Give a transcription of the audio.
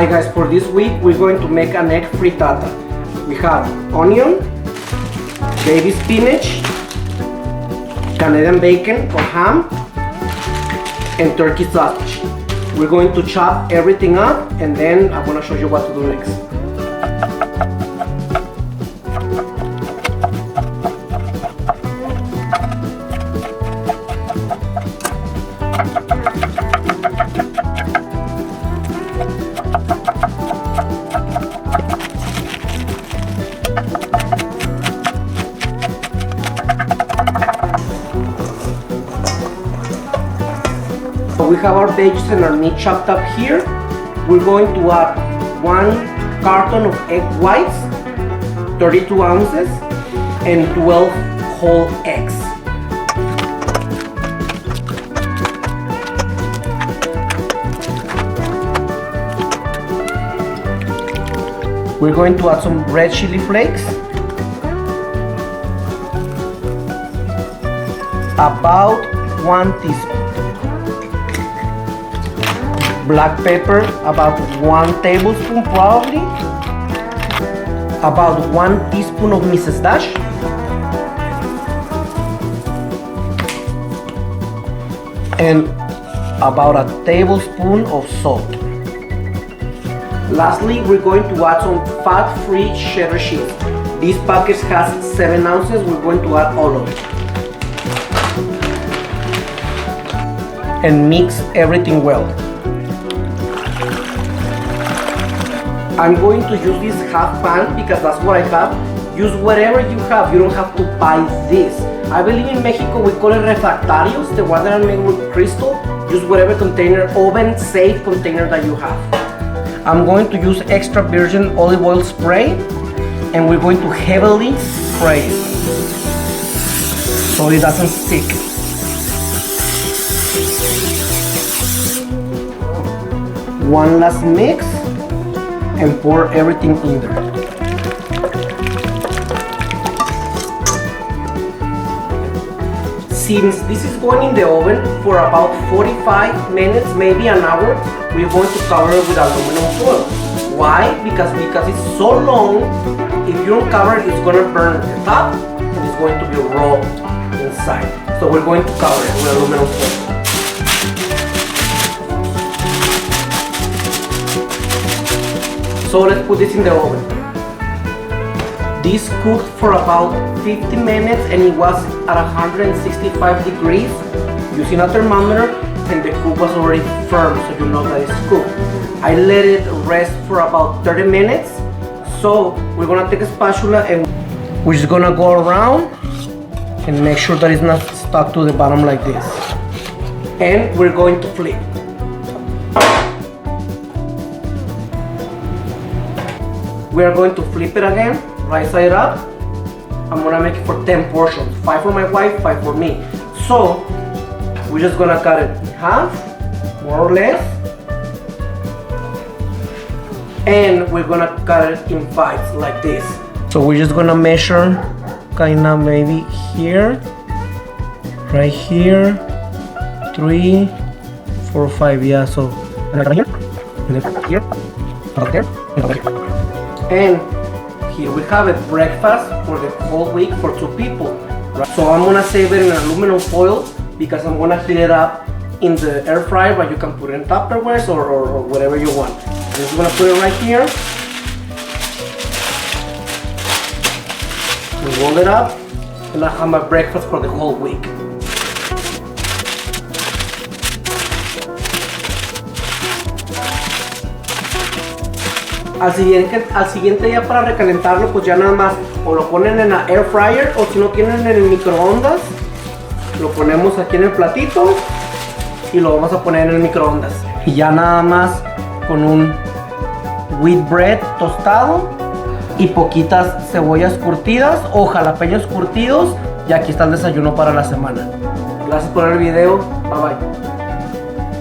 Hi guys, for this week we're going to make an egg frittata. We have onion, baby spinach, Canadian bacon or ham, and turkey sausage. We're going to chop everything up and then I'm going to show you what to do next. We have our veggies and our meat chopped up here. We're going to add 1 carton of egg whites, 32 ounces, and 12 whole eggs. We're going to add some red chili flakes, about 1 teaspoon. Black pepper, about 1 tablespoon probably. About 1 teaspoon of Mrs. Dash. And about a tablespoon of salt. Lastly, we're going to add some fat-free cheddar cheese. This package has 7 ounces. We're going to add all of it. And mix everything well. I'm going to use this half pan because that's what I have. Use whatever you have. You don't have to buy this. I believe in Mexico we call it refractarios, the one that are made with crystal. Use whatever container, oven safe container that you have. I'm going to use extra virgin olive oil spray and we're going to heavily spray it so it doesn't stick. One last mix and pour everything in there. Since this is going in the oven for about 45 minutes, maybe an hour, we're going to cover it with aluminum foil. Why? Because it's so long, if you don't cover it, it's going to burn the top and it's going to be raw inside. So we're going to cover it with aluminum foil. So let's put this in the oven. This cooked for about 50 minutes and it was at 165 degrees using a thermometer, and the cook was already firm, so you know that it's cooked. I let it rest for about 30 minutes. So we're gonna take a spatula and we're just gonna go around and make sure that it's not stuck to the bottom like this. And we're going to flip. We are going to flip it again, right side up. I'm gonna make it for 10 portions, 5 for my wife, 5 for me. So we're just gonna cut it in half, more or less, and we're gonna cut it in 5s like this. So we're just gonna measure, kinda maybe here, right here, 3, 4, 5. Yeah. So right here, and then here, right there, and over here. And here we have it, breakfast for the whole week for 2 people. Right? So I'm gonna save it in aluminum foil because I'm gonna heat it up in the air fryer, but you can put it in Tupperware or whatever you want. I'm just gonna put it right here. We roll it up, and I have my breakfast for the whole week. Al siguiente día para recalentarlo, pues ya nada más o lo ponen en la air fryer, o si no tienen en el microondas, lo ponemos aquí en el platito y lo vamos a poner en el microondas. Y ya nada más con un wheat bread tostado y poquitas cebollas curtidas o jalapeños curtidos, y aquí está el desayuno para la semana. Gracias por el video, bye bye.